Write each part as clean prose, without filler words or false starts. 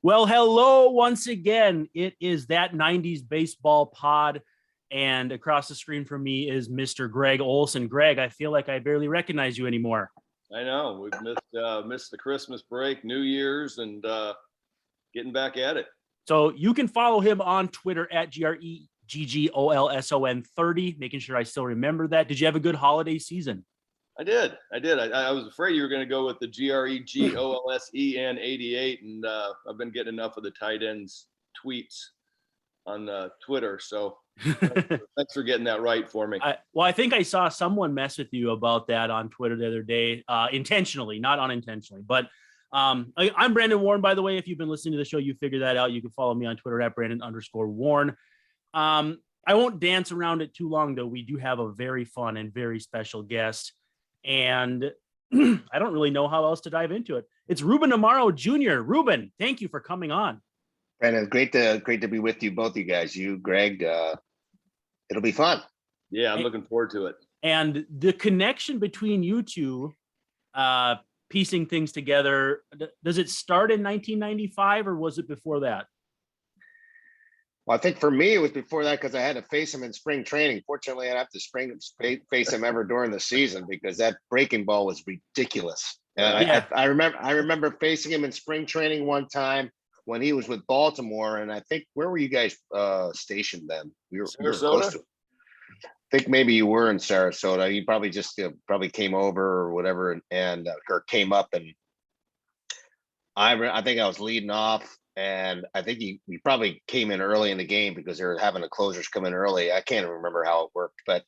Well, hello once again. It is that 90s baseball pod, and across the screen from me is Mr. Gregg Olson. Gregg, I feel like I barely recognize you anymore. I know. We've missed the Christmas break, New Year's, and getting back at it. So you can follow him on Twitter at GREGGOLSON30, making sure I still remember that. Did you have a good holiday season? I did. I was afraid you were going to go with the GREGOLSEN 88, and I've been getting enough of the tight ends tweets on Twitter. So thanks for getting that right for me. I think I saw someone mess with you about that on Twitter the other day, intentionally, not unintentionally. But I'm Brandon Warren, by the way. If you've been listening to the show, you figured that out. You can follow me on Twitter at Brandon_Warren. I won't dance around it too long, though. We do have a very fun and very special guest. And I don't really know how else to dive into it. It's Ruben Amaro Jr. Ruben, thank you for coming on. Brandon, great to be with you, both you guys. You, Gregg, it'll be fun. Yeah, I'm looking forward to it. And the connection between you two, piecing things together, does it start in 1995 or was it before that? Well, I think for me, it was before that because I had to face him in spring training. Fortunately, I didn't have to face him ever during the season because that breaking ball was ridiculous. Yeah. I remember facing him in spring training one time when he was with Baltimore, and I think where were you guys stationed then? We were close to. I think maybe you were in Sarasota. You probably just probably came over or whatever, and or came up, and I think I was leading off. And I think he probably came in early in the game because they were having the closers come in early. I can't remember how it worked, but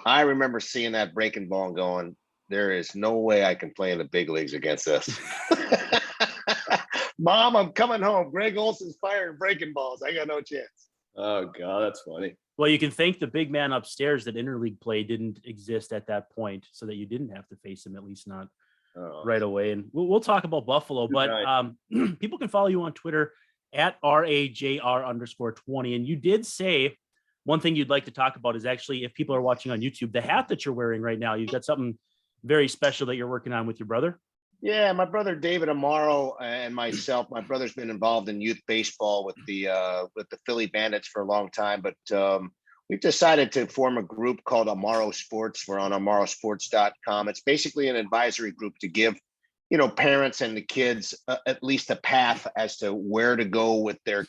I remember seeing that breaking ball and going, there is no way I can play in the big leagues against this. Mom, I'm coming home. Gregg Olson's firing breaking balls. I got no chance. Oh, God, that's funny. Well, you can thank the big man upstairs that interleague play didn't exist at that point so that you didn't have to face him, at least not right away. And we'll talk about Buffalo, but people can follow you on Twitter at RAJR_20. And you did say one thing you'd like to talk about is actually, if people are watching on YouTube, the hat that you're wearing right now. You've got something very special that you're working on with your brother. Yeah, my brother David Amaro and myself. My brother's been involved in youth baseball with the Philly Bandits for a long time, but we've decided to form a group called Amaro Sports. We're on amarosports.com. It's basically an advisory group to give, parents and the kids at least a path as to where to go with their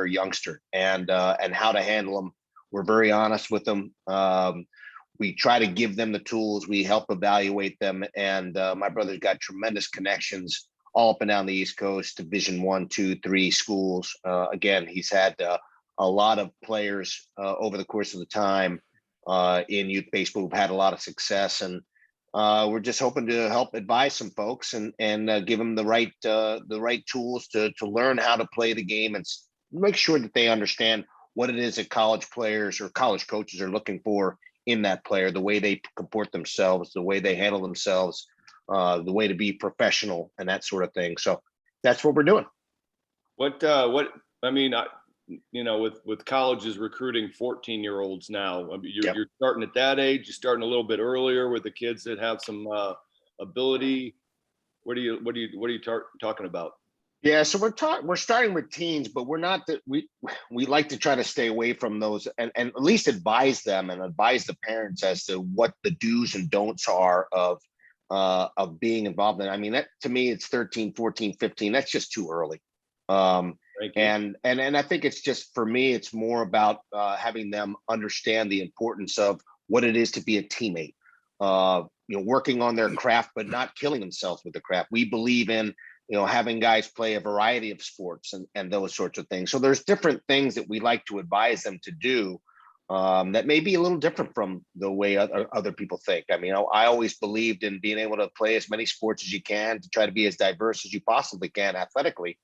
youngster and how to handle them. We're very honest with them. We try to give them the tools. We help evaluate them. And my brother's got tremendous connections all up and down the East Coast, Division 1, 2, 3 schools. Again, he's had a lot of players over the course of the time in youth baseball who've had a lot of success. And we're just hoping to help advise some folks and give them the right tools to learn how to play the game and make sure that they understand what it is that college players or college coaches are looking for in that player, the way they comport themselves, the way they handle themselves, the way to be professional and that sort of thing. So that's what we're doing. With colleges recruiting 14-year-olds now, you're starting at that age. You're starting a little bit earlier with the kids that have some ability. What are you talking about? Yeah, so we're starting with teens, but we're not that we like to try to stay away from those and at least advise them and advise the parents as to what the do's and don'ts are of being involved in. I mean, that to me, it's 13, 14, 15. That's just too early. And I think it's just, for me, it's more about having them understand the importance of what it is to be a teammate, working on their craft, but not killing themselves with the craft. We believe in, having guys play a variety of sports and those sorts of things. So there's different things that we like to advise them to do that may be a little different from the way other people think. I mean, I always believed in being able to play as many sports as you can to try to be as diverse as you possibly can athletically.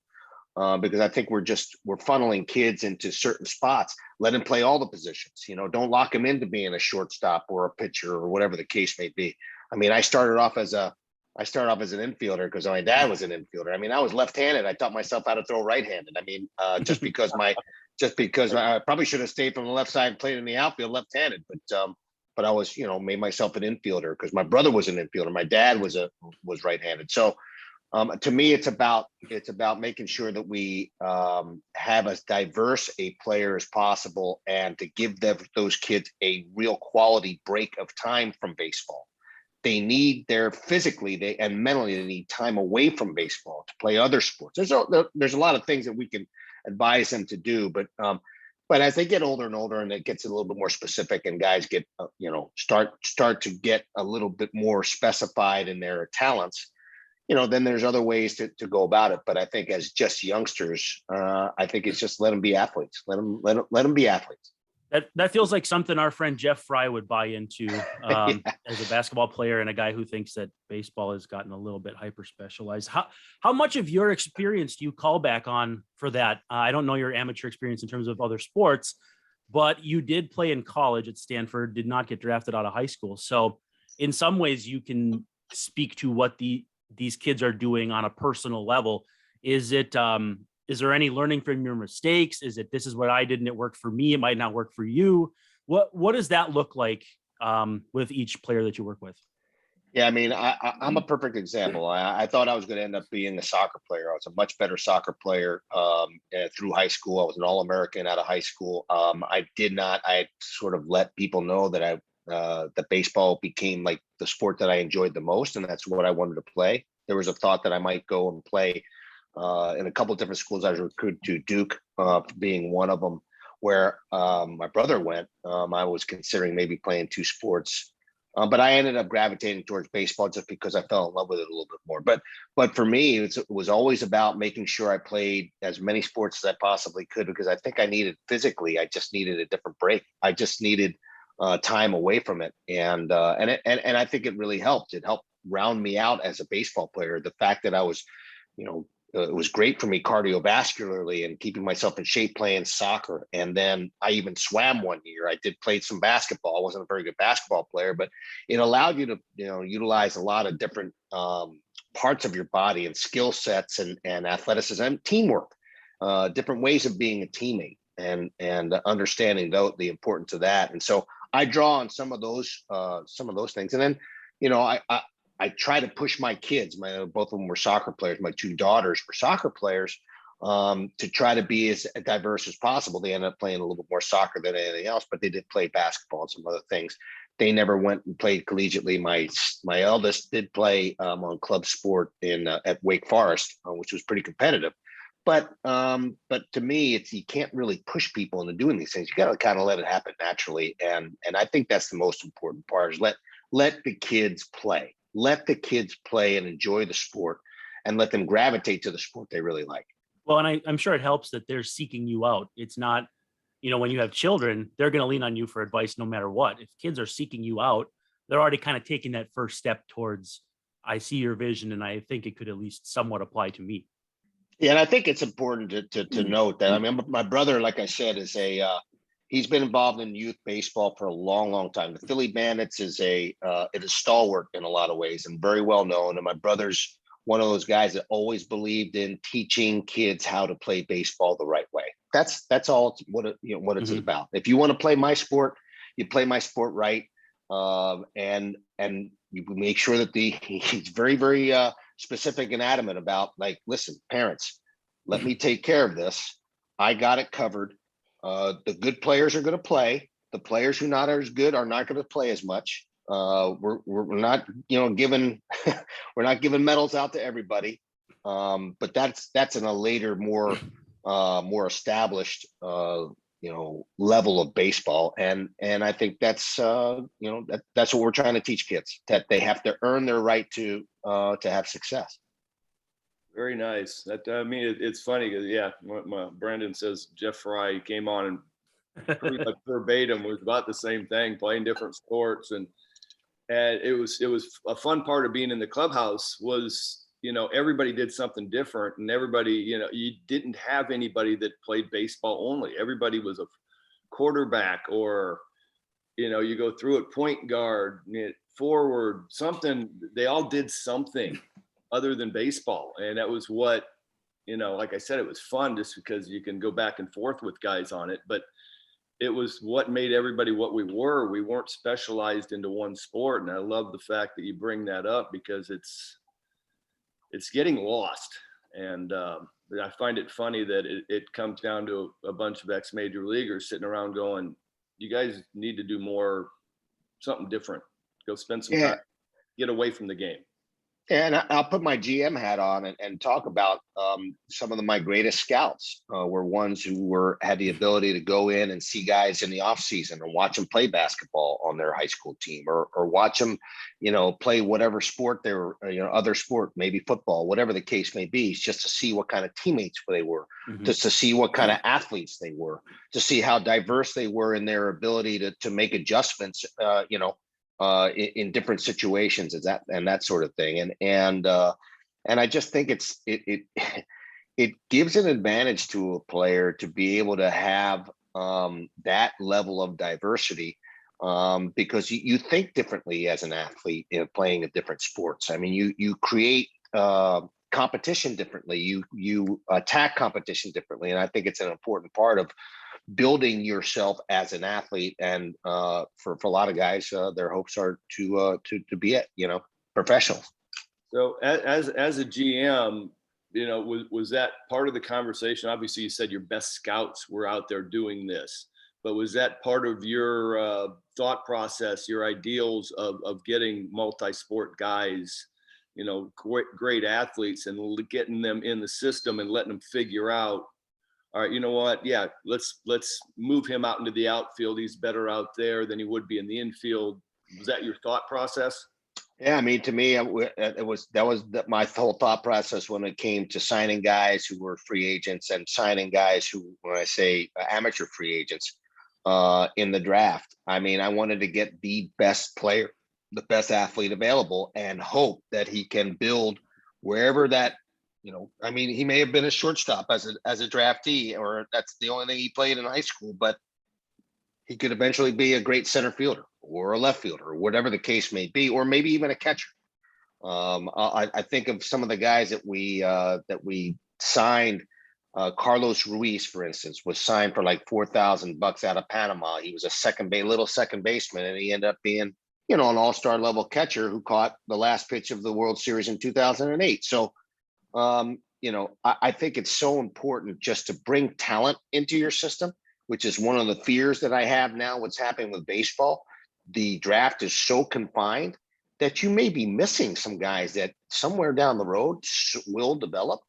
Because I think we're funneling kids into certain spots. Let them play all the positions. Don't lock them into being a shortstop or a pitcher or whatever the case may be. I mean, I started off as an infielder because my dad was an infielder. I mean, I was left-handed. I taught myself how to throw right-handed. I mean, just because I probably should have stayed from the left side and played in the outfield left-handed, but I was, made myself an infielder because my brother was an infielder. My dad was right-handed. So To me, it's about making sure that we have as diverse a player as possible, and to give those kids a real quality break of time from baseball. They need physically and mentally, they need time away from baseball to play other sports. There's a lot of things that we can advise them to do, but as they get older and older, and it gets a little bit more specific, and guys get start to get a little bit more specified in their talents, then there's other ways to go about it. But I think as just youngsters, I think it's just let them be athletes. Let them be athletes. That feels like something our friend Jeff Fry would buy into as a basketball player, and a guy who thinks that baseball has gotten a little bit hyper specialized. How much of your experience do you call back on for that? I don't know your amateur experience in terms of other sports, but you did play in college at Stanford, did not get drafted out of high school. So in some ways you can speak to what these kids are doing on a personal level. Is there any learning from your mistakes? Is it, this is what I did and it worked for me, it might not work for you? What does that look like with each player that you work with? Yeah, I mean, I'm a perfect example. I thought I was going to end up being a soccer player. I was a much better soccer player through high school. I was an All-American out of high school. I sort of let people know that that baseball became like the sport that I enjoyed the most, and that's what I wanted to play. There was a thought that I might go and play in a couple of different schools. I was recruited to Duke, being one of them, where my brother went. I was considering maybe playing two sports, but I ended up gravitating towards baseball just because I fell in love with it a little bit more. But for me, it was always about making sure I played as many sports as I possibly could, because I think I just needed a different break. I just needed time away from it, and I think it really helped. It helped round me out as a baseball player. The fact that I was, it was great for me cardiovascularly and keeping myself in shape playing soccer. And then I even swam one year. I did play some basketball. I wasn't a very good basketball player, but it allowed you to, utilize a lot of different parts of your body and skill sets and athleticism and teamwork, different ways of being a teammate and understanding the importance of that. And so I draw on some of those things. And then, I try to push my kids. Both of them were soccer players. My two daughters were soccer players, to try to be as diverse as possible. They ended up playing a little bit more soccer than anything else, but they did play basketball and some other things. They never went and played collegiately. My eldest did play on club sport at Wake Forest, which was pretty competitive. But to me, you can't really push people into doing these things. You got to kind of let it happen naturally, and I think that's the most important part: is let the kids play. Let the kids play and enjoy the sport, and let them gravitate to the sport they really like. Well, and I'm sure it helps that they're seeking you out. It's not, when you have children, they're going to lean on you for advice no matter what. If kids are seeking you out, they're already kind of taking that first step towards, I see your vision and I think it could at least somewhat apply to me. Yeah, and I think it's important to note that, I mean, my brother, like I said, is he's been involved in youth baseball for a long, long time. The Philly Bandits it is stalwart in a lot of ways and very well known. And my brother's one of those guys that always believed in teaching kids how to play baseball the right way. That's all what it's about. If you want to play my sport, you play my sport right, and you make sure that he's very, very specific and adamant about, like, listen, parents, let me take care of this. I got it covered. The good players are going to play. The players who not as good are not going to play as much. We're not, giving we're not giving medals out to everybody. But that's in a later, more established, level of baseball. And I think that's what we're trying to teach kids, that they have to earn their right to have success. Very nice. It's funny because Brandon says Jeff Fry came on and pretty much verbatim was about the same thing, playing different sports, and it was a fun part of being in the clubhouse was, everybody did something different, and everybody, you didn't have anybody that played baseball only. Everybody was a quarterback, or you go through it, point guard, forward, something. They all did something other than baseball. And that was what, like I said, it was fun just because you can go back and forth with guys on it, but it was what made everybody what we were. We weren't specialized into one sport. And I love the fact that you bring that up, because it's getting lost. And I find it funny that it comes down to a bunch of ex-major leaguers sitting around going, you guys need to do more, something different. Go spend some time, get away from the game. And I'll put my GM hat on and talk about some of my greatest scouts were ones who had the ability to go in and see guys in the off season and watch them play basketball on their high school team, or watch them, play whatever sport they were, other sport, maybe football, whatever the case may be, just to see what kind of teammates they were, just to see what kind of athletes they were, to see how diverse they were in their ability to make adjustments, in different situations, and that sort of thing. And I just think it gives an advantage to a player to be able to have that level of diversity, because you think differently as an athlete in playing at different sports. I mean, you create competition differently, you attack competition differently, and I think it's an important part of building yourself as an athlete. And for a lot of guys, their hopes are to be professionals. So as a GM, was that part of the conversation? Obviously, you said your best scouts were out there doing this, but was that part of your thought process, your ideals of getting multi-sport guys, great athletes, and getting them in the system and letting them figure out, all right, you know what? Yeah, let's move him out into the outfield. He's better out there than he would be in the infield. Was that your thought process? Yeah, I mean, to me, that was my whole thought process when it came to signing guys who were free agents and signing guys who, when I say amateur free agents, in the draft. I mean, I wanted to get the best player, the best athlete available, and hope that he can build wherever that. I mean, he may have been a shortstop as a draftee, or that's the only thing he played in high school, but he could eventually be a great center fielder or a left fielder, or whatever the case may be, or maybe even a catcher. I think of some of the guys that we signed. Carlos Ruiz, for instance, was signed for like $4,000 out of Panama. He was a little second baseman, and he ended up being, an all-star level catcher who caught the last pitch of the World Series in 2008. So, I think it's so important just to bring talent into your system, which is one of the fears that I have now. What's happening with baseball, the draft is so confined that you may be missing some guys that somewhere down the road will develop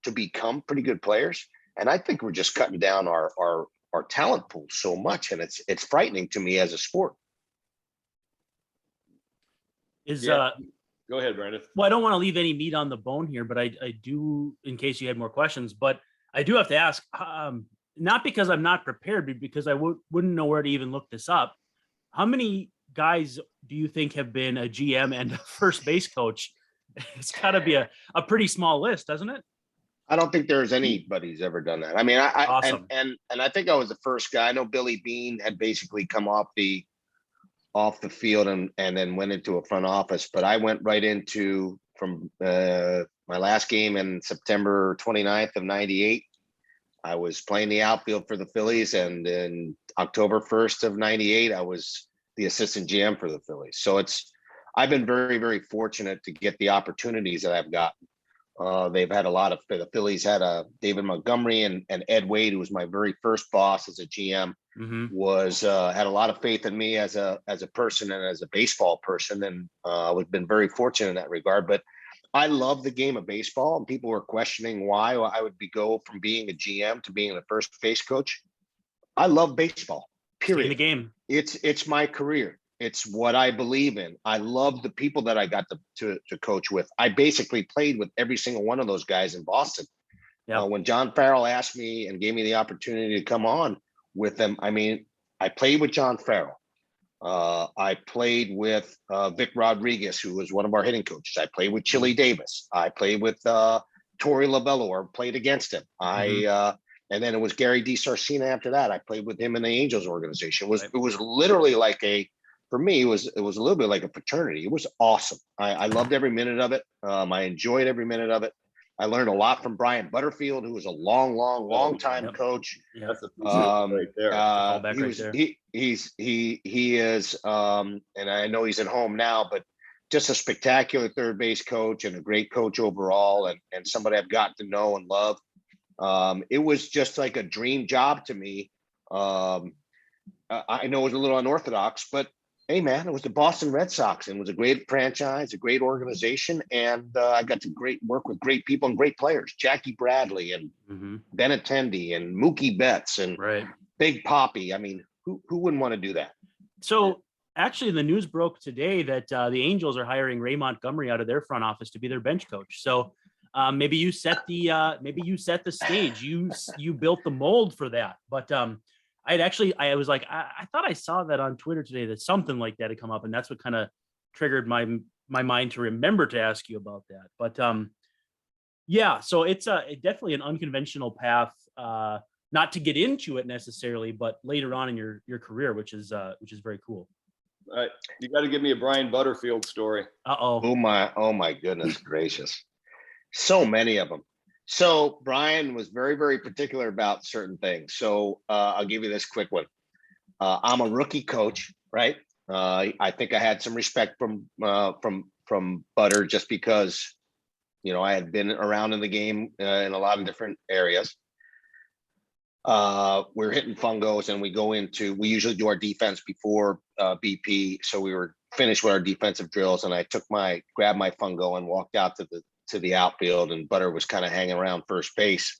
to become pretty good players. And I think we're just cutting down our talent pool so much, and it's frightening to me as a sport. Go ahead, Brandon. Well, I don't want to leave any meat on the bone here, but I do, in case you had more questions, but I do have to ask, not because I'm not prepared, but because I wouldn't know where to even look this up. How many guys do you think have been a GM and a first base coach? It's got to be a pretty small list, doesn't it? I don't think there's anybody's ever done that. I mean, Awesome. and I think I was the first guy. I know Billy Beane had basically come off the field and then went into a front office, but I went right into from my last game in September 29th of 98. I was playing the outfield for the Phillies, and then October 1st of 98, I was the assistant GM for the Phillies. So I've been very, very fortunate to get the opportunities that I've gotten. They've had the Phillies had David Montgomery and Ed Wade, who was my very first boss as a GM, had a lot of faith in me as a person and as a baseball person. And I've been very fortunate in that regard. But I love the game of baseball, and people were questioning why I would go from being a GM to being a first base coach. I love baseball, period. In the game. It's my career. It's what I believe in. I love the people that I got to coach with. I basically played with every single one of those guys in Boston. Yeah. When John Farrell asked me and gave me the opportunity to come on with them, I mean, I played with John Farrell. I played with Vic Rodriguez, who was one of our hitting coaches. I played with Chili Davis. I played with Torey Lovello, or played against him. And then it was Gary DiSarcina after that. I played with him in the Angels organization. It was literally like for me, it was a little bit like a fraternity. It was awesome. I loved every minute of it. I enjoyed every minute of it. I learned a lot from Brian Butterfield, who was a long time coach. Yeah, that's a right there. He is, and I know he's at home now, but just a spectacular third base coach and a great coach overall, and somebody I've gotten to know and love. It was just like a dream job to me. I know it was a little unorthodox, but hey, man, it was the Boston Red Sox, and it was a great franchise, a great organization, and I got to work with great people and great players, Jackie Bradley and Benintendi and Mookie Betts and Big Papi. I mean, who wouldn't want to do that? So actually, the news broke today that the Angels are hiring Ray Montgomery out of their front office to be their bench coach. So maybe you set the stage. You built the mold for that. But I was like, I thought I saw that on Twitter today that something like that had come up, and that's what kind of triggered my mind to remember to ask you about that. But yeah, so it's definitely an unconventional path, not to get into it necessarily, but later on in your career, which is very cool. All right, you got to give me a Brian Butterfield story. Oh my goodness gracious, so many of them. So Brian was very, very particular about certain things. So I'll give you this quick one. I'm a rookie coach, right? I think I had some respect from Butter just because, I had been around in the game in a lot of different areas. We're hitting fungos, and we usually do our defense before BP. So we were finished with our defensive drills, and I grabbed my fungo and walked out to the outfield, and Butter was kind of hanging around first base,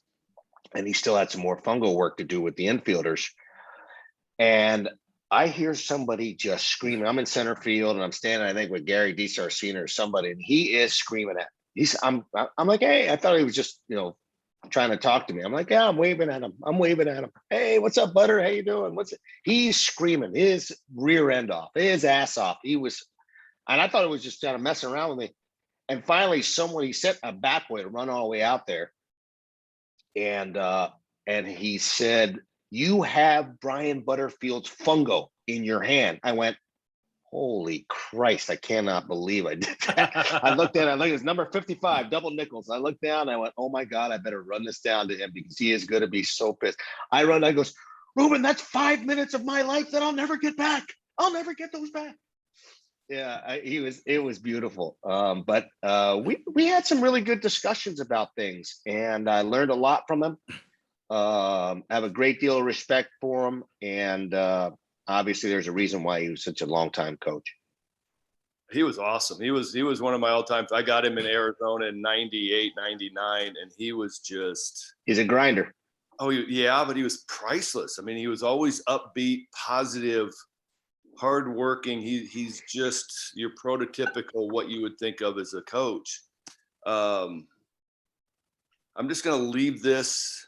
and he still had some more fungal work to do with the infielders. And I hear somebody just screaming. I'm in center field, and I'm standing, I think, with Gary DiSarcina or somebody, and he is screaming at me. I'm like, hey, I thought he was just, trying to talk to me. I'm like, yeah, I'm waving at him. Hey, what's up, Butter? How you doing? He's screaming his rear end off, his ass off. And I thought it was just kind of messing around with me. And finally, he sent a bat boy to run all the way out there. And he said, you have Brian Butterfield's fungo in your hand. I went, holy Christ, I cannot believe I did that. I looked it's number 55, double nickels. I looked down, I went, oh my God, I better run this down to him because he is going to be so pissed. I goes, Ruben, that's 5 minutes of my life that I'll never get back. I'll never get those back. Yeah, it was beautiful. But we had some really good discussions about things, and I learned a lot from him. I have a great deal of respect for him, and obviously there's a reason why he was such a long-time coach. He was awesome. He was one of my all-time. I got him in Arizona in 98, 99, and he's a grinder. Oh, yeah, but he was priceless. I mean, he was always upbeat, positive, hardworking. He's just your prototypical what you would think of as a coach. I'm just going to leave this.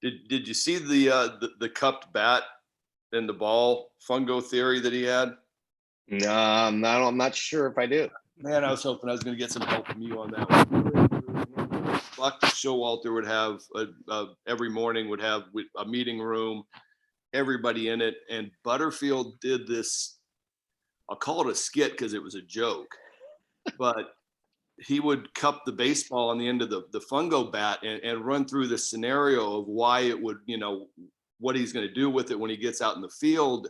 Did you see the cupped bat and the ball fungo theory that he had? No, I'm not sure if I do. Man, I was hoping I was going to get some help from you on that one. Buck Showalter would have every morning would have a meeting room, everybody in it, and Butterfield did this. I'll call it a skit because it was a joke, but he would cup the baseball on the end of the fungo bat and run through the scenario of why it would, what he's going to do with it when he gets out in the field.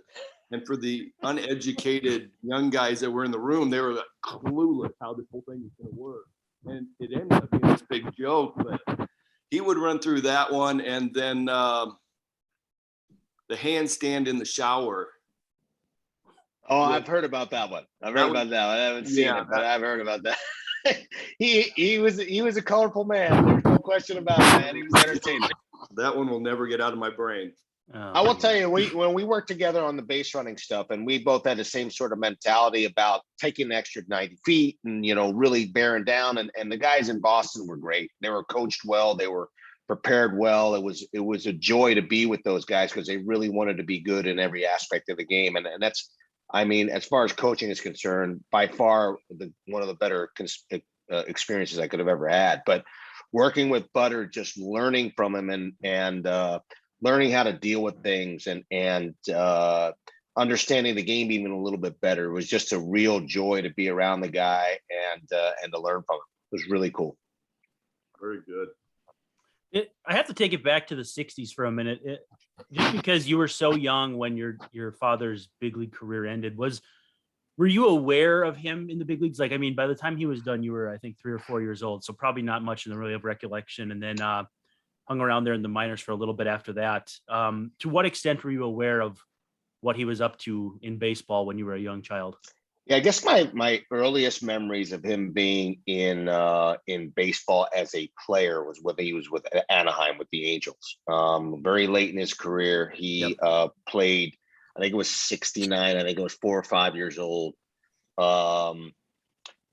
And for the uneducated young guys that were in the room, they were clueless how this whole thing was going to work. And it ended up being this big joke, but he would run through that one. And then the handstand in the shower. Oh, I've heard about that one. I haven't seen it, but I've heard about that. he was a colorful man. There's no question about it, man. He was entertaining. That one will never get out of my brain. I will tell you, when we worked together on the base running stuff, and we both had the same sort of mentality about taking the extra 90 feet and, really bearing down. And the guys in Boston were great. They were coached well. They were prepared well. It was a joy to be with those guys because they really wanted to be good in every aspect of the game. And that's, as far as coaching is concerned, by far one of the better experiences I could have ever had. But working with Butter, just learning from him and learning how to deal with things and understanding the game even a little bit better. It was just a real joy to be around the guy and to learn from him. It was really cool. Very good. I have to take it back to the 60s for a minute. Just because you were so young when your father's big league career ended, was Were you aware of him in the big leagues? Like, I mean, by the time he was done, you were, I think, 3 or 4 years old. So probably not much in the really of recollection. And then hung around there in the minors for a little bit after that. To what extent were you aware of what he was up to in baseball when you were a young child? Yeah, I guess my earliest memories of him being in baseball as a player was when he was with Anaheim with the Angels. Very late in his career, he played. I think it was 69. I think it was 4 or 5 years old.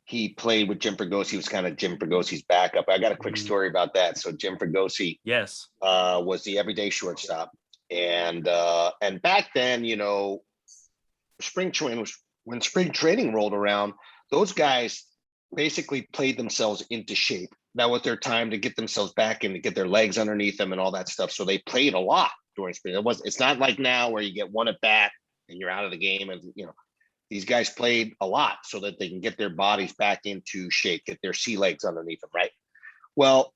He played with Jim Fregosi. He was kind of Jim Fregosi's backup. I got a quick story about that. So Jim Fregosi, yes, was the everyday shortstop, and back then, you know, when spring training rolled around, those guys basically played themselves into shape. That was their time to get themselves back and to get their legs underneath them and all that stuff. So they played a lot during spring. It's not like now where you get one at bat and you're out of the game. And, you know, these guys played a lot so that they can get their bodies back into shape, get their sea legs underneath them, right? Well,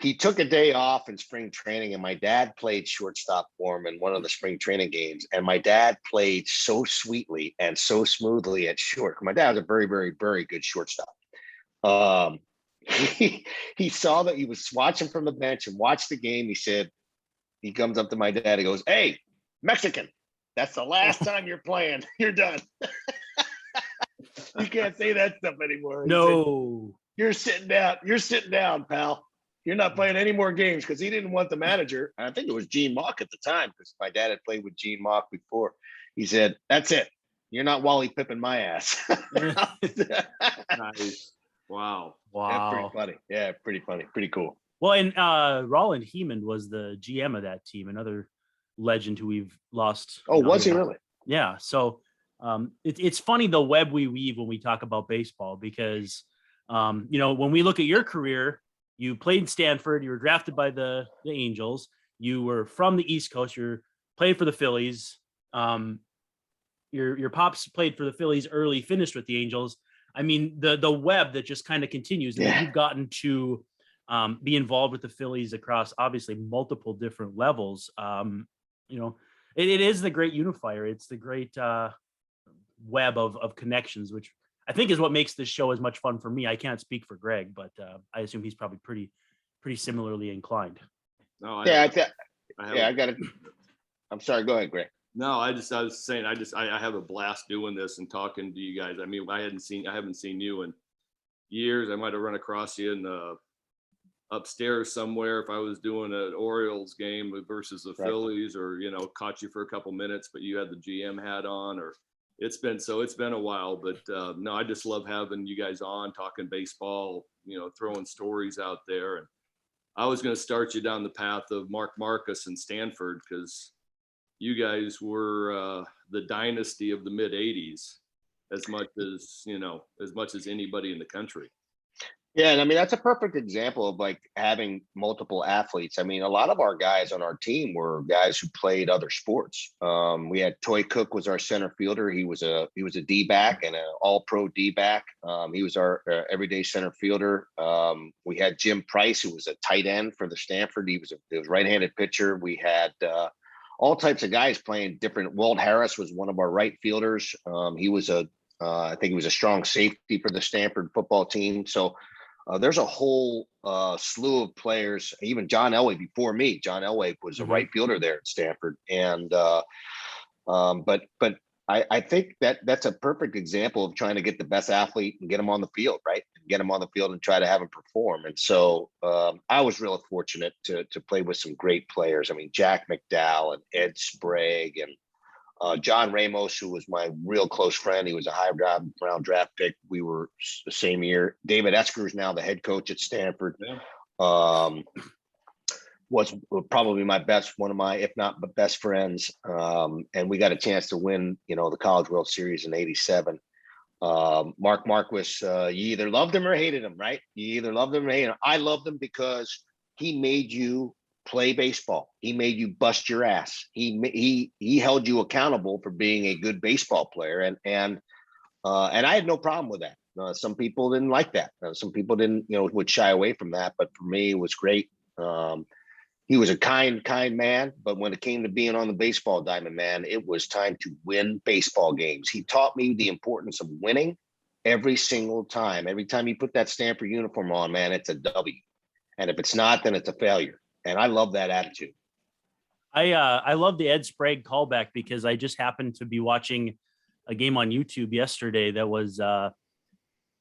he took a day off in spring training, and my dad played shortstop for him in one of the spring training games. And my dad played so sweetly and so smoothly at short. My dad was a very, very, very good shortstop. He saw that he was watching from the bench and watched the game. He comes up to my dad and goes, "Hey, Mexican, that's the last time you're playing. You're done." You can't say that stuff anymore. No. You're sitting down. You're sitting down, pal. You're not playing any more games, because he didn't want the manager. And I think it was Gene Mauch at the time, because my dad had played with Gene Mauch before. He said, "That's it. You're not Wally Pippin my ass." Nice. Wow. Yeah, pretty funny. Yeah, pretty funny. Pretty cool. Well, and Roland Heeman was the GM of that team, another legend who we've lost. Oh, was he really? Yeah. So it's funny the web we weave when we talk about baseball, because you know, when we look at your career, you played in Stanford, you were drafted by the Angels, you were from the East Coast, you played for the Phillies. Your pops played for the Phillies early, finished with the Angels. I mean, the web that just kind of continues. And you've gotten to be involved with the Phillies across obviously multiple different levels. You know, it is the great unifier. It's the great web of connections, which I think is what makes this show as much fun for me. I can't speak for Gregg, but I assume he's probably pretty similarly inclined. No, I got it. I'm sorry. Go ahead, Gregg. No, I was saying, I have a blast doing this and talking to you guys. I mean, I haven't seen you in years. I might have run across you in upstairs somewhere if I was doing an Orioles game versus the Phillies, or, you know, caught you for a couple minutes, but you had the GM hat on, or it's been a while, but no, I just love having you guys on, talking baseball, you know, throwing stories out there. And I was going to start you down the path of Mark Marcus and Stanford, because you guys were the dynasty of the mid 80s, as much as anybody in the country. Yeah, and I mean, that's a perfect example of like having multiple athletes. I mean, a lot of our guys on our team were guys who played other sports. We had Toy Cook was our center fielder. He was a D-back and an all-pro D-back. He was our everyday center fielder. We had Jim Price, who was a tight end for the Stanford. He was a right-handed pitcher. We had all types of guys playing different. Walt Harris was one of our right fielders. He was I think he was a strong safety for the Stanford football team. So there's a whole slew of players. Even John Elway before me. John Elway was a right fielder there at Stanford, and but I think that's a perfect example of trying to get the best athlete and get them on the field, right? Get them on the field and try to have them perform. And so I was really fortunate to play with some great players. I mean, Jack McDowell and Ed Sprague and John Ramos, who was my real close friend. He was a high round draft pick. We were the same year. David Esker is now the head coach at Stanford. Yeah. Was probably one of my, if not the best friends. And we got a chance to win, you know, the College World Series in '87. Mark Marquis, you either loved him or hated him, right? You either loved him or hated him. I loved him because he made you play baseball. He made you bust your ass. He held you accountable for being a good baseball player, and I had no problem with that. Some people didn't like that. Some people didn't, would shy away from that. But for me, it was great. He was a kind man, but when it came to being on the baseball diamond, man, it was time to win baseball games. He taught me the importance of winning every single time. Every time you put that Stamper uniform on, man, it's a W. And if it's not, then it's a failure. And I love that attitude. I love the Ed Sprague callback because I just happened to be watching a game on YouTube yesterday that was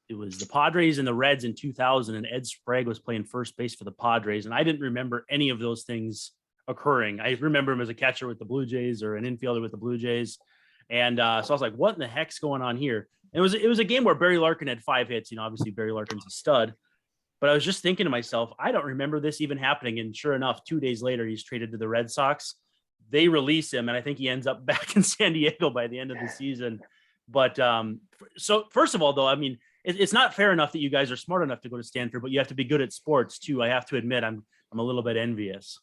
it was the Padres and the Reds in 2000, and Ed Sprague was playing first base for the Padres, and I didn't remember any of those things occurring. I remember him as a catcher with the Blue Jays or an infielder with the Blue Jays, and so I was like, "What in the heck's going on here?" And it was a game where Barry Larkin had 5 hits. Obviously Barry Larkin's a stud, but I was just thinking to myself, I don't remember this even happening. And sure enough, 2 days later, he's traded to the Red Sox. They release him, and I think he ends up back in San Diego by the end of the season. But so first of all, though, I mean, it's not fair enough that you guys are smart enough to go to Stanford, but you have to be good at sports too. I have to admit, I'm a little bit envious.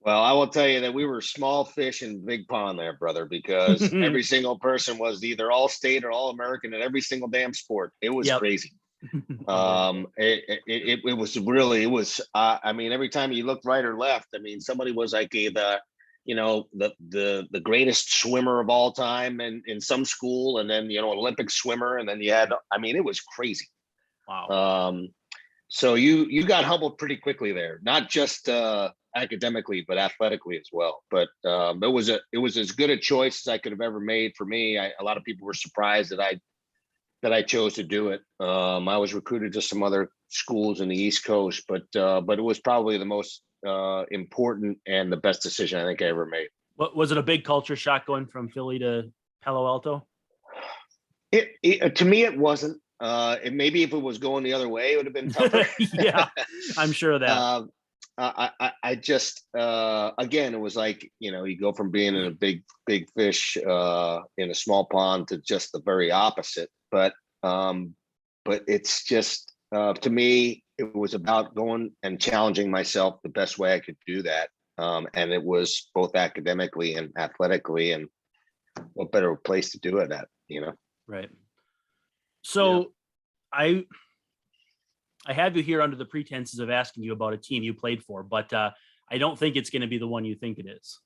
Well, I will tell you that we were small fish in big pond there, brother, because every single person was either all state or all American in every single damn sport. It was crazy. It was really, I mean, every time you looked right or left, I mean, somebody was like the greatest swimmer of all time in some school, and then, Olympic swimmer. And then you had, I mean, it was crazy. Wow. So you got humbled pretty quickly there, not just academically, but athletically as well. But it was as good a choice as I could have ever made for me. A lot of people were surprised that I chose to do it. I was recruited to some other schools in the East Coast, but it was probably the most important and the best decision I think I ever made. What was it? A big culture shock going from Philly to Palo Alto? To me, it wasn't. Maybe if it was going the other way, it would have been tougher. Yeah, I'm sure of that. I just again, it was like, you go from being in a big fish in a small pond to just the very opposite. But it's just to me, it was about going and challenging myself the best way I could do that. And it was both academically and athletically, and what better place to do it at, Right. So I have you here under the pretenses of asking you about a team you played for, but I don't think it's going to be the one you think it is.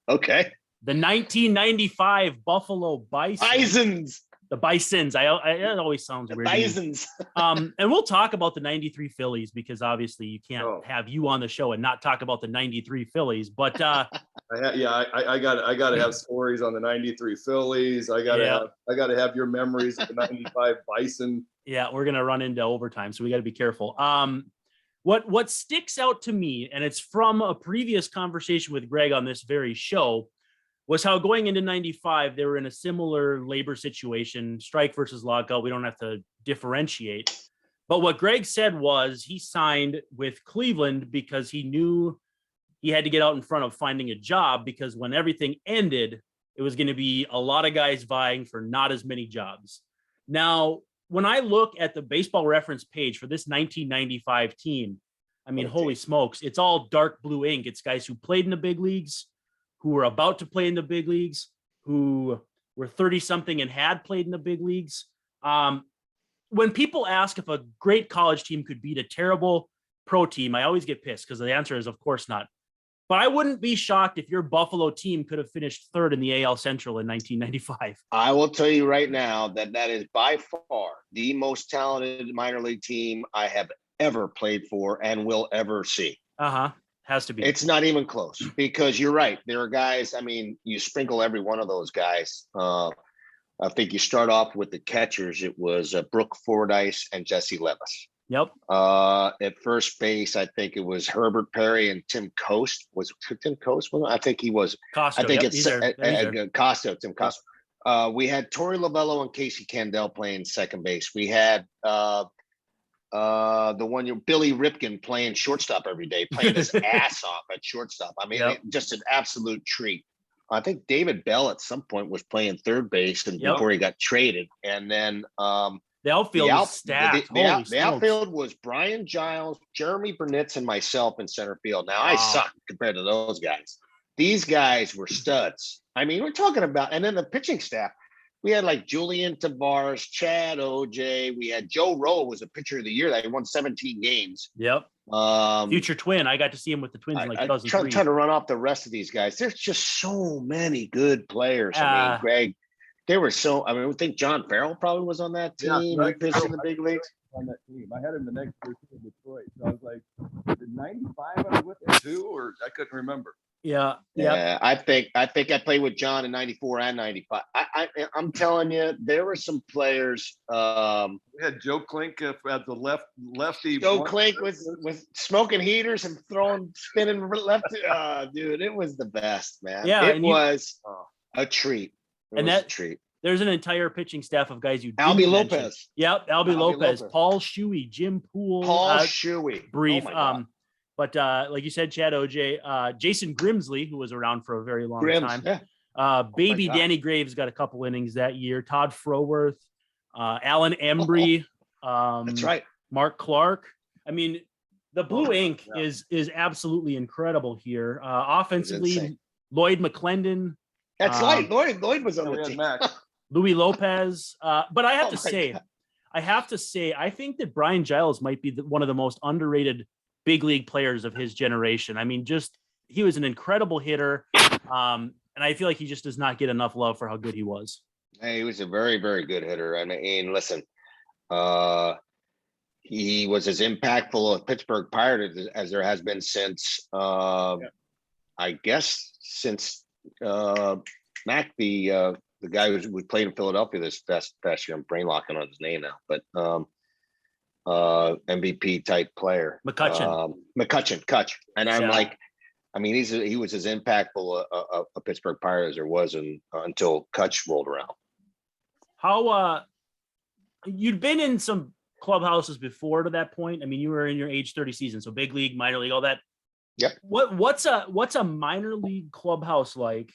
Okay. The 1995 Buffalo Bisons. The Bisons. It always sounds weird. Bisons. And we'll talk about the 93 Phillies, because obviously you can't have you on the show and not talk about the 93 Phillies. But I got to have stories on the 93 Phillies. I got to have your memories of the 95 Bison. Yeah, we're going to run into overtime, so we got to be careful. What sticks out to me, and it's from a previous conversation with Gregg on this very show, was how going into 95, they were in a similar labor situation, strike versus lockout. We don't have to differentiate. But what Gregg said was he signed with Cleveland because he knew he had to get out in front of finding a job, because when everything ended, it was going to be a lot of guys vying for not as many jobs. Now, when I look at the Baseball Reference page for this 1995 team, I mean, holy smokes, it's all dark blue ink. It's guys who played in the big leagues, who were about to play in the big leagues, who were 30-something and had played in the big leagues. When people ask if a great college team could beat a terrible pro team, I always get pissed, because the answer is, of course not. But I wouldn't be shocked if your Buffalo team could have finished third in the AL Central in 1995. I will tell you right now that is by far the most talented minor league team I have ever played for and will ever see. Has to be. It's not even close, because you're right. There are guys, I mean, you sprinkle every one of those guys. I think you start off with the catchers. It was Brooke Fordyce and Jesse Levis. Yep. At first base, I think it was Herbert Perry and Tim Coast. Was it Tim Coast? Well, I think he was. Costa, I think yep, it's Costa, Tim Costa. We had Torey Lovello and Casey Candell playing second base. We had Billy Ripken playing shortstop every day, playing his ass off at shortstop. I mean, just an absolute treat. I think David Bell at some point was playing third base before he got traded. And then the outfield was stacked. The outfield was Brian Giles, Jeremy Burnitz, and myself in center field. Now, I suck compared to those guys. These guys were studs. I mean, we're talking about, and then the pitching staff, we had like Julian Tavares, Chad OJ. We had Joe Rowe was a pitcher of the year that won 17 games. Yep. Future twin. I got to see him with the Twins in like 2003. Trying to run off the rest of these guys. There's just so many good players. I mean, Gregg, they were so. I mean, I think John Farrell probably was on that team. Yeah, he pitched in the big leagues. On that team, I had him the next year in Detroit. So I was like, did 95 I was with him too, or I couldn't remember. Yeah. I think I played with John in 94 and 95. I'm telling you, there were some players. We had Joe Klink at the lefty. Joe Klink was smoking heaters and spinning lefty. Dude, it was the best, man. Yeah, it was a treat. A treat. There's an entire pitching staff of guys you Albie Lopez. Yep, Albie Lopez, Paul Shuey, Jim Poole. Shuey. Brief. But like you said, Chad OJ, Jason Grimsley, who was around for a very long time. Yeah. Baby Danny Graves got a couple innings that year. Todd Froworth, Alan Embry. That's right. Mark Clark. I mean, the blue ink is absolutely incredible here. Offensively, Lloyd McClendon. That's right. Lloyd was on the team. Louis Lopez. But I have to say, I think that Brian Giles might be one of the most underrated big league players of his generation. I mean, he was an incredible hitter. And I feel like he just does not get enough love for how good he was. Hey, he was a very, very good hitter. I mean, listen, he was as impactful a Pittsburgh Pirate as there has been since, I guess, since Mac, the guy who played in Philadelphia this past year. I'm brain locking on his name now, but MVP type player. McCutchen. And I'm like, I mean, he was as impactful a Pittsburgh Pirate as there was until Kutch rolled around. How you'd been in some clubhouses before to that point? I mean, you were in your age 30 season, so big league, minor league, all that. Yep. What's a minor league clubhouse like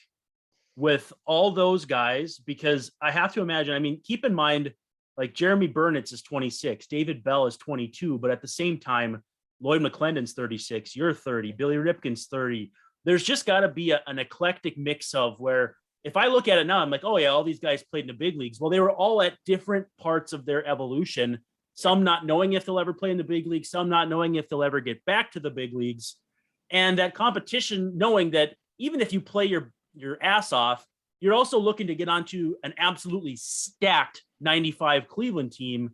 with all those guys? Because I have to imagine, I mean, keep in mind, like Jeremy Burnitz is 26, David Bell is 22, but at the same time, Lloyd McClendon's 36, you're 30, Billy Ripken's 30. There's just got to be an eclectic mix of where if I look at it now, I'm like, oh yeah, all these guys played in the big leagues. Well, they were all at different parts of their evolution, some not knowing if they'll ever play in the big leagues, some not knowing if they'll ever get back to the big leagues. And that competition, knowing that even if you play your ass off, you're also looking to get onto an absolutely stacked 95 Cleveland team.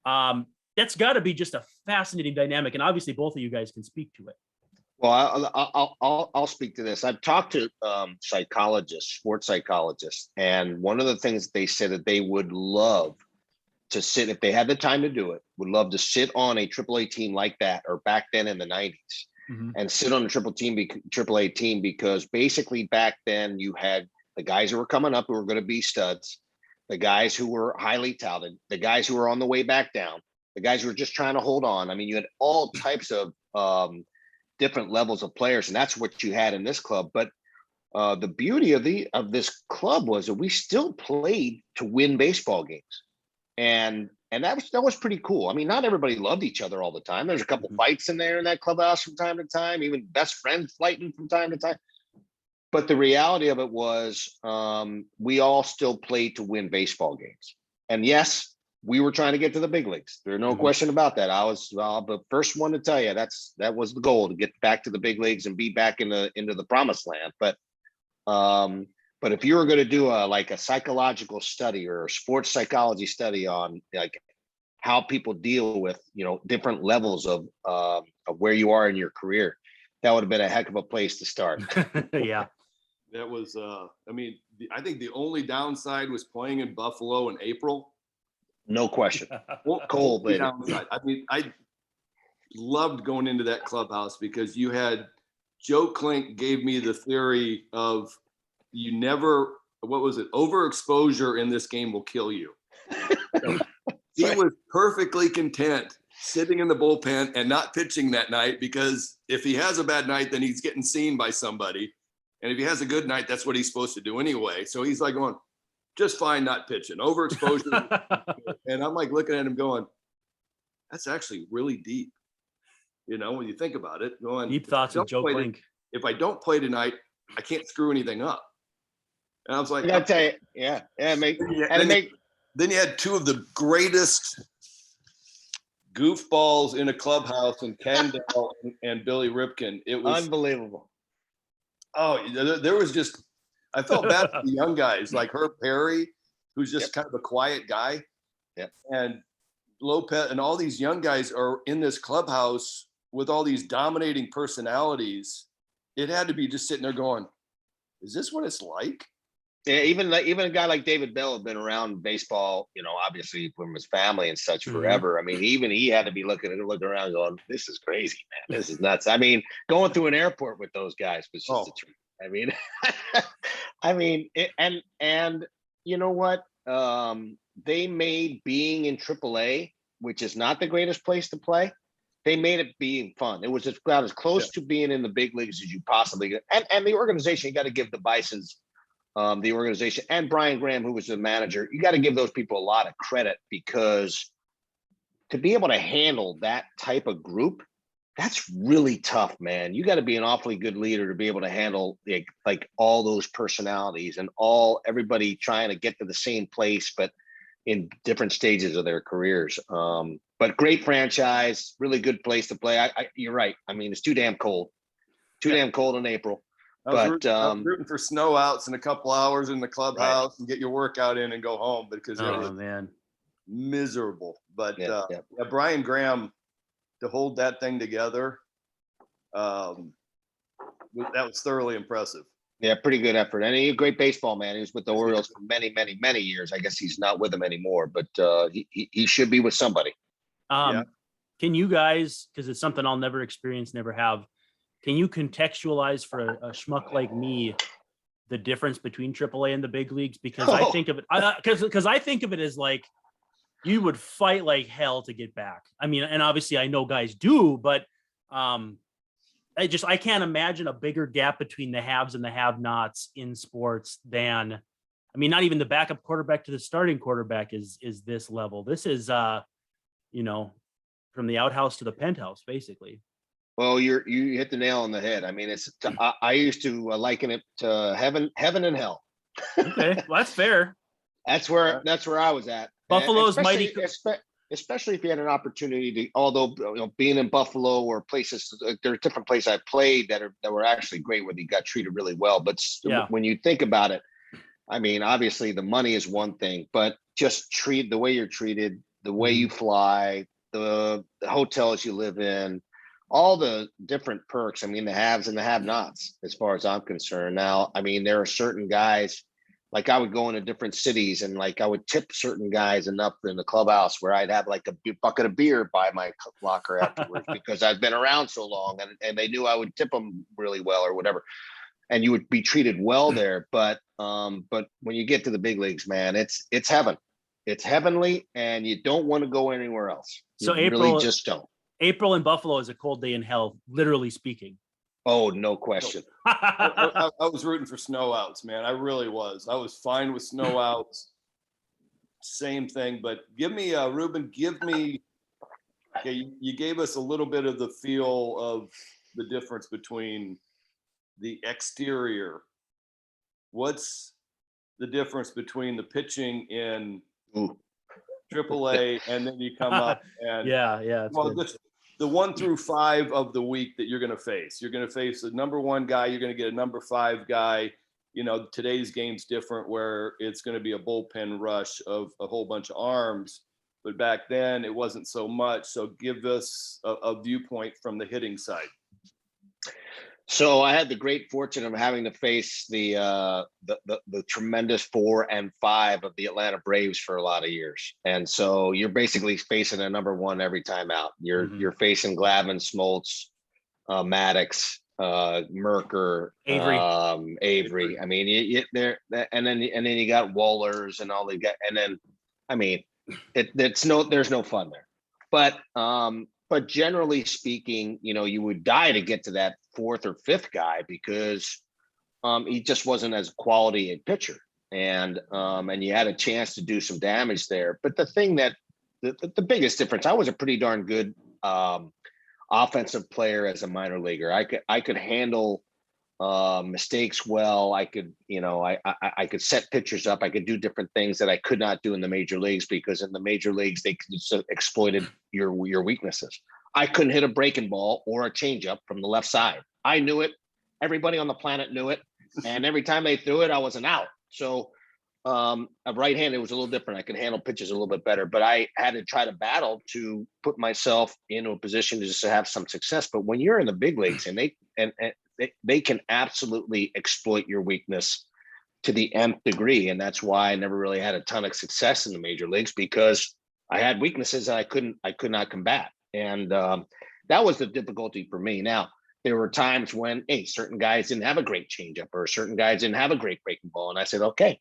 That's got to be just a fascinating dynamic. And obviously both of you guys can speak to it. Well, I'll speak to this. I've talked to psychologists, sports psychologists, and one of the things they said that they would love to sit, if they had the time to do it, would love to sit on a AAA team like that, or back then in the 90s, and sit on a AAA team, because basically back then you had the guys who were coming up who were going to be studs, the guys who were highly touted, the guys who were on the way back down, the guys who were just trying to hold on. I mean, you had all types of different levels of players, and that's what you had in this club. But the beauty of this club was that we still played to win baseball games, and that was pretty cool. I mean, not everybody loved each other all the time. There's a couple fights in there in that clubhouse from time to time, even best friends fighting from time to time. But the reality of it was, we all still played to win baseball games. And yes, we were trying to get to the big leagues. There's no question about that. I was the first one to tell you that was the goal, to get back to the big leagues and be back into the promised land. But if you were going to do a psychological study or a sports psychology study on like how people deal with, different levels of where you are in your career, that would have been a heck of a place to start. Yeah. That was, I think the only downside was playing in Buffalo in April. No question. Cold, baby. Downside. I mean, I loved going into that clubhouse because you had Joe Klink gave me the theory of overexposure in this game will kill you. So he was perfectly content sitting in the bullpen and not pitching that night, because if he has a bad night, then he's getting seen by somebody. And if he has a good night, that's what he's supposed to do anyway. So he's like going, just fine not pitching, overexposure. And I'm like looking at him going, that's actually really deep. When you think about it, going deep thoughts of Joe Klink. If I don't play tonight, I can't screw anything up. And I was like, I gotta tell you, yeah, Then you had two of the greatest goofballs in a clubhouse and Kendall and Billy Ripken. It was unbelievable. Oh, there was just, I felt bad for the young guys like Herb Perry, who's just kind of a quiet guy. Yep. And Lopez and all these young guys are in this clubhouse with all these dominating personalities. It had to be just sitting there going, is this what it's like? Yeah, even a guy like David Bell had been around baseball, obviously from his family and such forever. I mean, even he had to be looking around going, this is crazy, man. This is nuts. I mean, going through an airport with those guys was just the truth. I mean, and you know what? They made being in AAA, which is not the greatest place to play, they made it being fun. It was about as close to being in the big leagues as you possibly get. And the organization, you got to give the Bisons, the organization, and Brian Graham, who was the manager, you got to give those people a lot of credit, because to be able to handle that type of group, that's really tough, man. You got to be an awfully good leader to be able to handle like all those personalities and everybody trying to get to the same place, but in different stages of their careers. But great franchise, really good place to play. You're right. I mean, it's too damn cold. Damn cold in April. I was rooting for snow outs in a couple hours in the clubhouse and get your workout in and go home, because it was miserable. But Brian Graham, to hold that thing together, that was thoroughly impressive. Yeah, pretty good effort. And he's a great baseball man. He was with the Orioles for many, many, many years. I guess he's not with them anymore, but he should be with somebody. Can you guys, because it's something I'll never experience, never have, can you contextualize for a schmuck like me the difference between AAA and the big leagues? Because I think of it, because I think of it as like you would fight like hell to get back. I mean, and obviously I know guys do, but I can't imagine a bigger gap between the haves and the have-nots in sports than, I mean, not even the backup quarterback to the starting quarterback is this level. This is, from the outhouse to the penthouse, basically. Well, you hit the nail on the head. I mean, I used to liken it to heaven and hell. Okay, well, that's fair. That's where I was at. Buffalo's mighty, especially if you had an opportunity to. Although being in Buffalo or places, there are different places I played that were actually great, where you got treated really well. But when you think about it, I mean, obviously the money is one thing, but just the way you're treated, the way you fly, the hotels you live in, all the different perks. I mean, the haves and the have-nots, as far as I'm concerned. Now, I mean, there are certain guys, like I would go into different cities and like I would tip certain guys enough in the clubhouse where I'd have like a bucket of beer by my locker afterwards because I've been around so long, and they knew I would tip them really well or whatever. And you would be treated well there. But when you get to the big leagues, man, it's heaven. It's heavenly, and you don't want to go anywhere else. You really just don't. April in Buffalo is a cold day in hell, literally speaking. Oh, no question. I was rooting for snow outs, man. I really was. I was fine with snow outs. Same thing. But give me, Ruben, you gave us a little bit of the feel of the difference between the exterior. What's the difference between the pitching in AAA and then you come up and the 1 through 5 of the week that you're going to face? You're going to face the number 1 guy. You're going to get a number 5 guy. Today's game's different, where it's going to be a bullpen rush of a whole bunch of arms. But back then it wasn't so much. So give us a viewpoint from the hitting side. So I had the great fortune of having to face the tremendous 4 and 5 of the Atlanta Braves for a lot of years. And so you're basically facing a number 1 every time out. You're facing Glavine, Smoltz, Maddox, Merker, Avery. I mean, you there, and then you got Wohlers and all they got. And then, I mean, there's no fun there. But generally speaking, you would die to get to that 4th or 5th guy because he just wasn't as quality a pitcher, and you had a chance to do some damage there. But the thing that the biggest difference, I was a pretty darn good offensive player as a minor leaguer. I could handle mistakes well. I could, I could set pitchers up. I could do different things that I could not do in the major leagues, because in the major leagues they exploited your weaknesses. I couldn't hit a breaking ball or a changeup from the left side. I knew it. Everybody on the planet knew it, and every time they threw it, I was an out. So a right-handed was a little different. I could handle pitches a little bit better, but I had to try to battle to put myself into a position to just have some success. But when you're in the big leagues, and they can absolutely exploit your weakness to the nth degree. And that's why I never really had a ton of success in the major leagues, because I had weaknesses that I could not combat. And that was the difficulty for me. Now, there were times when, certain guys didn't have a great changeup, or certain guys didn't have a great breaking ball. And I said, okay,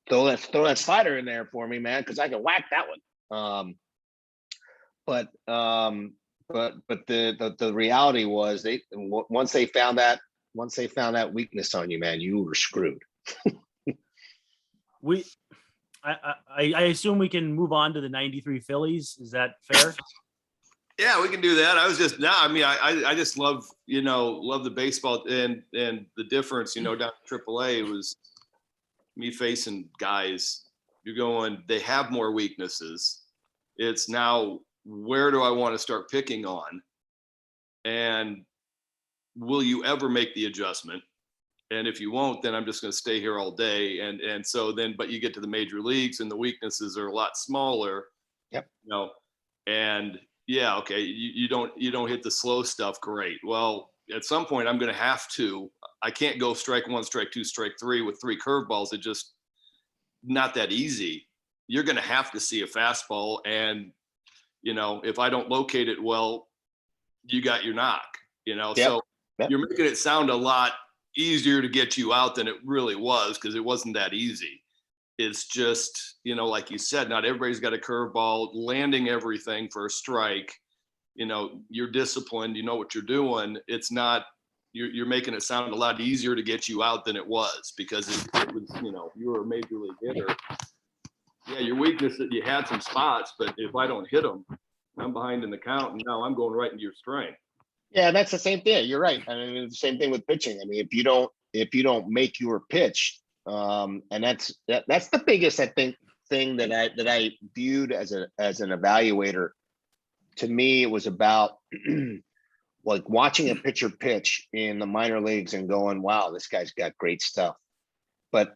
throw that slider in there for me, man, because I can whack that one. But the reality was, once they found that weakness on you, man, you were screwed. I assume we can move on to the '93 Phillies. Is that fair? Yeah, we can do that. I just love the baseball, and the difference, down at AAA was me facing guys. You're going, they have more weaknesses. It's now, where do I want to start picking on? And will you ever make the adjustment? And if you won't, then I'm just going to stay here all day. And so then, but you get to the major leagues and the weaknesses are a lot smaller. Yep. And yeah, okay, you don't hit the slow stuff. Great. Well, at some point I'm going to have to. I can't go strike one, strike two, strike three with 3 curveballs. It just not that easy. You're going to have to see a fastball, and if I don't locate it well, you got your knock. Yep. So Yep. You're making it sound a lot easier to get you out than it really was, because it wasn't that easy. It's just, like you said, not everybody's got a curveball, landing everything for a strike. You're disciplined, you know what you're doing. It's not, you're making it sound a lot easier to get you out than it was, because it was, you were a major league hitter. Yeah, your weakness that you had some spots, but if I don't hit them, I'm behind in the count, and now I'm going right into your strength. Yeah, that's the same thing. You're right. I mean, the same thing with pitching. I mean, if you don't make your pitch, and that's the biggest, I think, thing that I viewed as an evaluator. To me, it was about like watching a pitcher pitch in the minor leagues and going, wow, this guy's got great stuff. But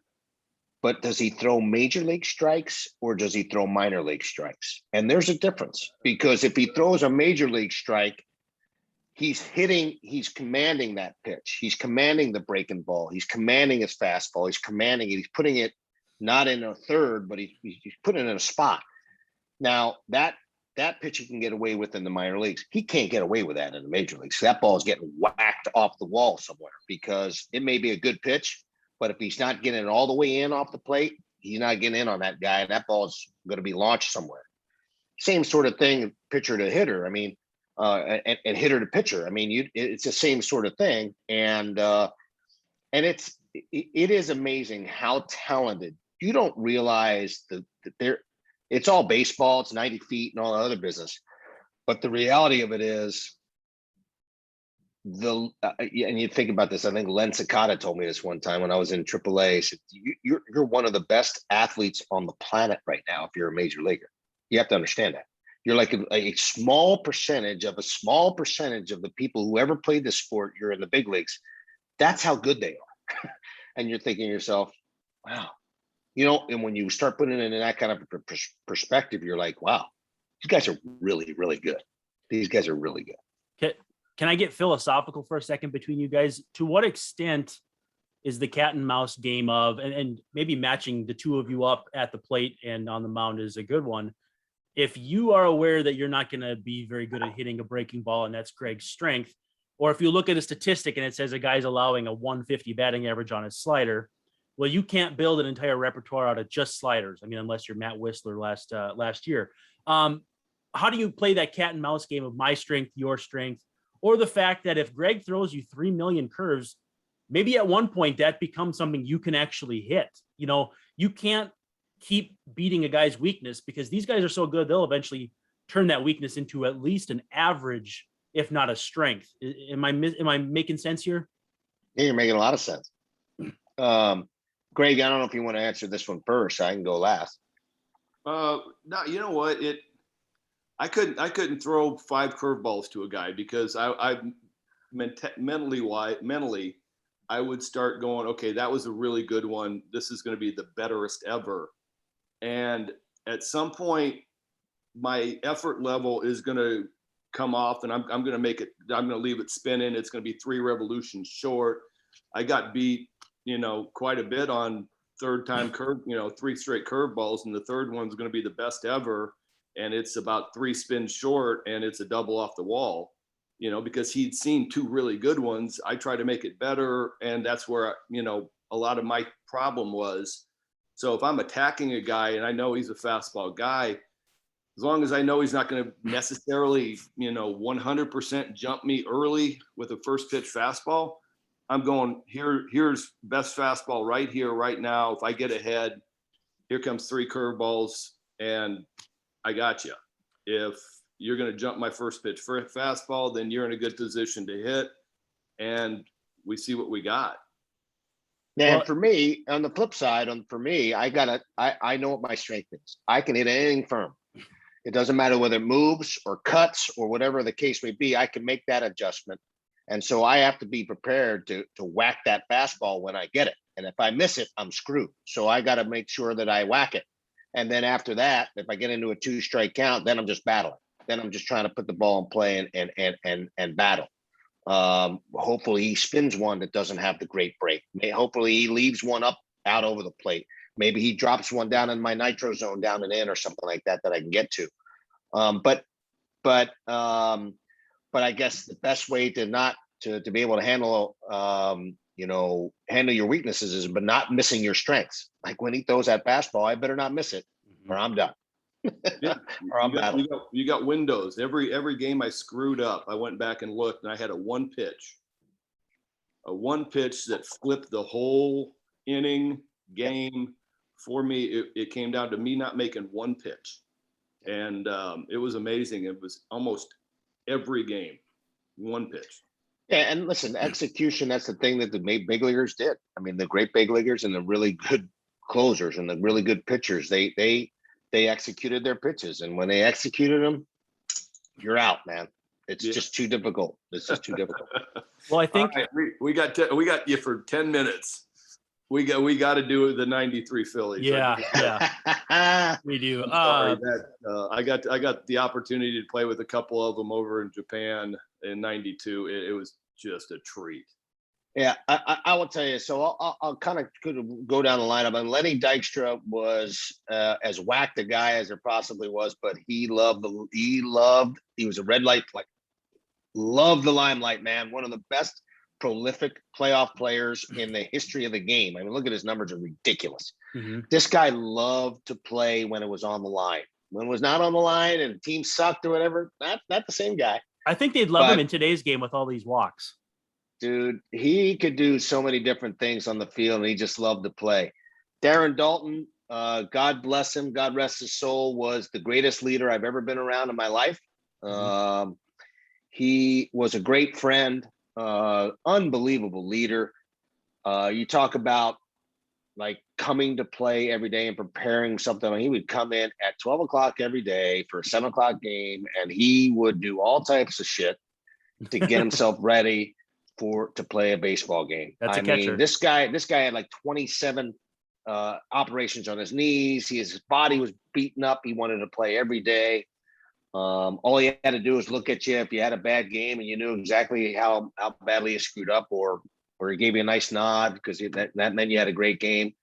does he throw major league strikes, or does he throw minor league strikes? And there's a difference, because if he throws a major league strike, he's commanding that pitch. He's commanding the breaking ball. He's commanding his fastball. He's commanding it. He's putting it not in a third, but he's putting it in a spot. Now, that pitch he can get away with in the minor leagues. He can't get away with that in the major leagues. So that ball is getting whacked off the wall somewhere, because it may be a good pitch, but if he's not getting it all the way in off the plate, he's not getting in on that guy, and that ball is going to be launched somewhere. Same sort of thing, pitcher to hitter. I mean, and hitter to pitcher. I mean, it's the same sort of thing, and it is amazing how talented. You don't realize that it's all baseball. It's 90 feet and all the other business, but the reality of it is and you think about this. I think Len Sakata told me this one time when I was in AAA. He said, "You're one of the best athletes on the planet right now. If you're a major leaguer, you have to understand that." You're like a small percentage of the people who ever played this sport. You're in the big leagues. That's how good they are. And you're thinking to yourself, wow, and when you start putting it in that kind of perspective, you're like, wow, these guys are really, really good. These guys are really good. Can I get philosophical for a second between you guys? To what extent is the cat and mouse game of, and maybe matching the two of you up at the plate and on the mound is a good one. If you are aware that you're not going to be very good at hitting a breaking ball, and that's Gregg's strength, or if you look at a statistic and it says a guy's allowing a 150 batting average on his slider, well, you can't build an entire repertoire out of just sliders. I mean, unless you're Matt Whistler last year. How do you play that cat and mouse game of my strength, your strength, or the fact that if Gregg throws you 3 million curves, maybe at one point that becomes something you can actually hit? You can't keep beating a guy's weakness, because these guys are so good, they'll eventually turn that weakness into at least an average, if not a strength. Am I making sense here? Yeah, you're making a lot of sense. Gregg, I don't know if you want to answer this one first. I can go last. No, you know what? I couldn't throw 5 curveballs to a guy because I mentally I would start going, okay, that was a really good one. This is going to be the betterest ever. And at some point, my effort level is going to come off, and I'm going to make it. I'm going to leave it spinning. It's going to be 3 revolutions short. I got beat, quite a bit on third time 3 straight curveballs, and the third one's going to be the best ever, and it's about 3 spins short, and it's a double off the wall. Because he'd seen 2 really good ones. I try to make it better. And that's where, a lot of my problem was. So if I'm attacking a guy and I know he's a fastball guy, as long as I know he's not going to necessarily, 100% jump me early with a first pitch fastball, I'm going, here's best fastball right here, right now. If I get ahead, here comes 3 curveballs and I got you. If you're going to jump my first pitch for a fastball, then you're in a good position to hit, and we see what we got. And for me, on the flip side, I know what my strength is. I can hit anything firm. It doesn't matter whether it moves or cuts or whatever the case may be. I can make that adjustment. And so I have to be prepared to whack that fastball when I get it. And if I miss it, I'm screwed. So I got to make sure that I whack it. And then after that, if I get into a 2-strike count, then I'm just battling. Then I'm just trying to put the ball in play and battle. Hopefully he spins one that doesn't have the great break. Hopefully he leaves one up out over the plate. Maybe he drops one down in my nitro zone down and in or something like that I can get to. But I guess the best way to be able to handle handle your weaknesses is but not missing your strengths. Like when he throws that fastball, I better not miss it or I'm done. Or I'm battling. You got windows. Every game I screwed up, I went back and looked, and I had a one pitch that flipped the whole inning game for me. It came down to me not making one pitch, and it was amazing. It was almost every game, one pitch. Yeah, and listen, execution, that's the thing that the big leaguers did. I mean, the great big leaguers and the really good closers and the really good pitchers, they executed their pitches. And when they executed them, you're out, man. It's just too difficult. It's just too difficult. Well, I think we got you for 10 minutes. We got to do the 93 Phillies. Yeah, we do. Sorry that I got the opportunity to play with a couple of them over in Japan in 92. It was just a treat. Yeah, I will tell you. So I'll kind of go down the lineup. And Lenny Dykstra was as whacked a guy as there possibly was, but he was a red light play. Loved the limelight, man. One of the best prolific playoff players in the history of the game. I mean, look at his numbers are ridiculous. Mm-hmm. This guy loved to play when it was on the line. When it was not on the line and the team sucked or whatever, not the same guy. I think they'd love him in today's game with all these walks. Dude, he could do so many different things on the field, and he just loved to play. Darren Dalton, God bless him, God rest his soul, was the greatest leader I've ever been around in my life. Mm-hmm. He was a great friend, unbelievable leader. You talk about like coming to play every day and preparing something. He would come in at 12 o'clock every day for a 7 o'clock game, and he would do all types of shit to get himself ready to play a baseball game. That's a catcher. Mean, this guy had like 27 operations on his knees. His body was beaten up. He wanted to play every day. All he had to do was look at you if you had a bad game and you knew exactly how badly you screwed up, or he gave you a nice nod because that meant you had a great game.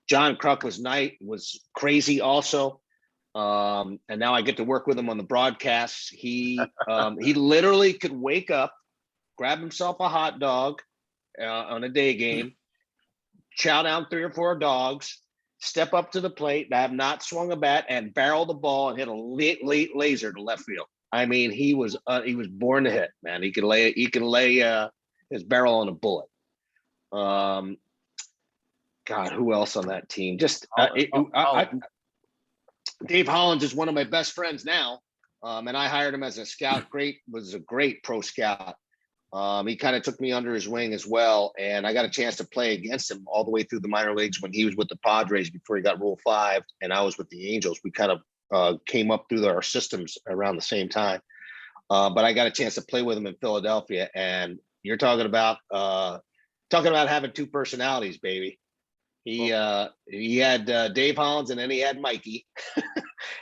John Kruk was crazy also. And now I get to work with him on the broadcasts. He literally could wake up, grab himself a hot dog on a day game, chow down 3 or 4 dogs, step up to the plate, have not swung a bat, and barrel the ball and hit a late laser to left field. I mean, he was born to hit, man. He could lay his barrel on a bullet. God, who else on that team? Dave Hollins is one of my best friends now, and I hired him as a scout. Was a great pro scout. He kind of took me under his wing as well, and I got a chance to play against him all the way through the minor leagues when he was with the Padres before he got Rule 5, and I was with the Angels. We kind of came up through our systems around the same time. But I got a chance to play with him in Philadelphia, and you're talking about having two personalities, baby. He had Dave Hollins, and then he had Mikey.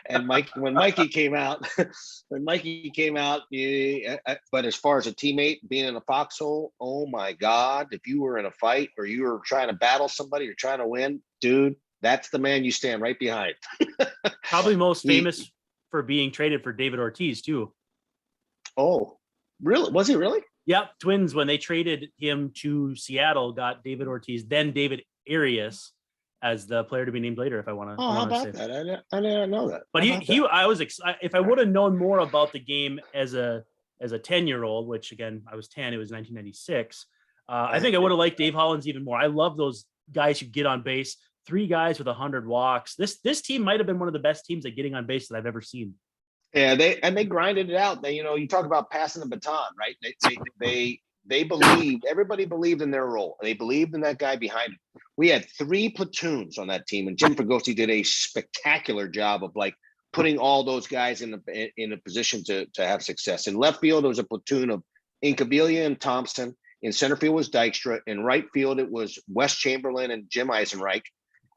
And when Mikey came out, but as far as a teammate being in a foxhole, oh my God, if you were in a fight or you were trying to battle somebody, you're trying to win, dude, that's the man you stand right behind. Probably most famous for being traded for David Ortiz too. Oh, really? Was he really? Yep. Twins, when they traded him to Seattle, got David Ortiz, then David Arias as the player to be named later. If I want to, how about that? I didn't know that. But I was excited. If I would have known more about the game as a 10-year-old, which again I was 10, it was 1996. I think I would have liked Dave Hollins even more. I love those guys who get on base. 3 guys with 100 walks. This team might have been one of the best teams at getting on base that I've ever seen. Yeah, they grinded it out. You talk about passing the baton, right? They believed, everybody believed in their role. They believed in that guy behind him. We had 3 platoons on that team, and Jim Fregosi did a spectacular job of putting all those guys in a position to have success. In left field, there was a platoon of Incabilia and Thompson. In center field was Dykstra. In right field, it was Wes Chamberlain and Jim Eisenreich.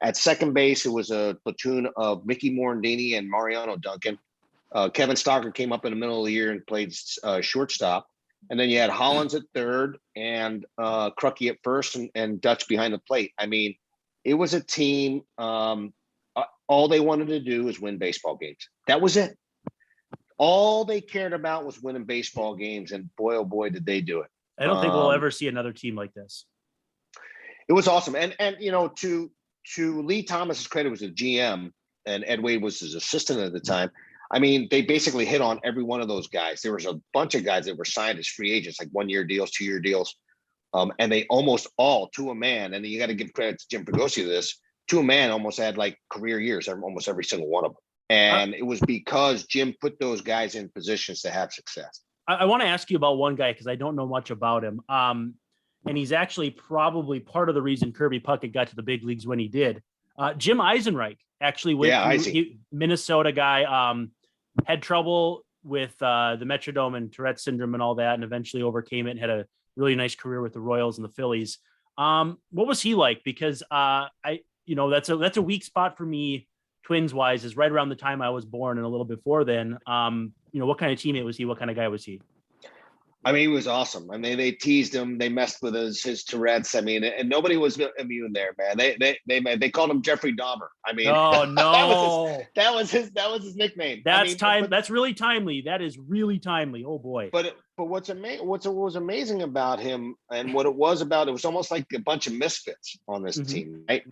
At second base, it was a platoon of Mickey Morandini and Mariano Duncan. Kevin Stocker came up in the middle of the year and played shortstop. And then you had Hollins at third and Crucky at first and Dutch behind the plate. I mean, it was a team. All they wanted to do was win baseball games. That was it. All they cared about was winning baseball games. And boy, oh boy, did they do it. I don't think we'll ever see another team like this. It was awesome. And to Lee Thomas's credit, was a GM, and Ed Wade was his assistant at the time. I mean, they basically hit on every one of those guys. There was a bunch of guys that were signed as free agents, like 1-year deals, 2-year deals. And they almost all, to a man, and you got to give credit to Jim Fregosi for this, to a man almost had career years, almost every single one of them. And it was because Jim put those guys in positions to have success. I want to ask you about one guy because I don't know much about him. And he's actually probably part of the reason Kirby Puckett got to the big leagues when he did. Jim Eisenreich actually went Minnesota guy, had trouble with the Metrodome and Tourette syndrome and all that, and eventually overcame it and had a really nice career with the Royals and the Phillies. What was he like? Because that's a weak spot for me, Twins wise, is right around the time I was born and a little before then. What kind of teammate was he? What kind of guy was he? I mean, he was awesome. I mean, they teased him. They messed with his Tourette's. I mean, and nobody was immune there, man. They called him Jeffrey Dahmer. I mean, oh no, that was his nickname. That's really timely. That is really timely. Oh boy. But what was amazing about him, and what it was almost like a bunch of misfits on this team, right?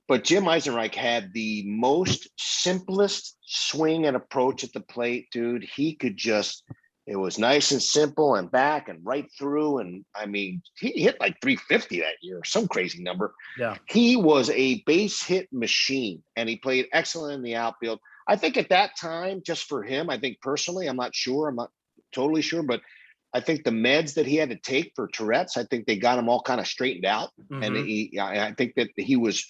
But Jim Eisenreich had the most simplest swing and approach at the plate, dude. He could just. It was nice and simple and back and right through. And I mean, he hit 350 that year, some crazy number. Yeah. He was a base hit machine, and he played excellent in the outfield. I think at that time, just for him, I think personally, I'm not totally sure, but I think the meds that he had to take for Tourette's, I think they got him all kind of straightened out. Mm-hmm. And I think that he was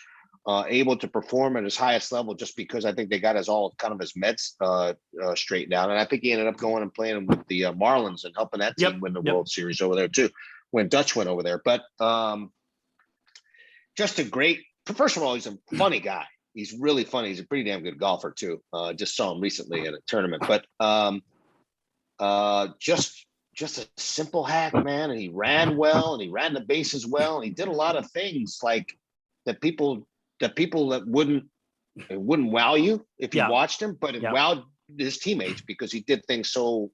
able to perform at his highest level just because I think they got his meds straightened out. And I think he ended up going and playing with the Marlins and helping that team win the World Series over there too, when Dutch went over there. But just first of all, he's a funny guy. He's really funny. He's a pretty damn good golfer too. Just saw him recently at a tournament, but just a simple hack, man. And he ran well, and he ran the bases well, and he did a lot of things that people that wouldn't wow you if you watched him, but it wowed his teammates because he did things so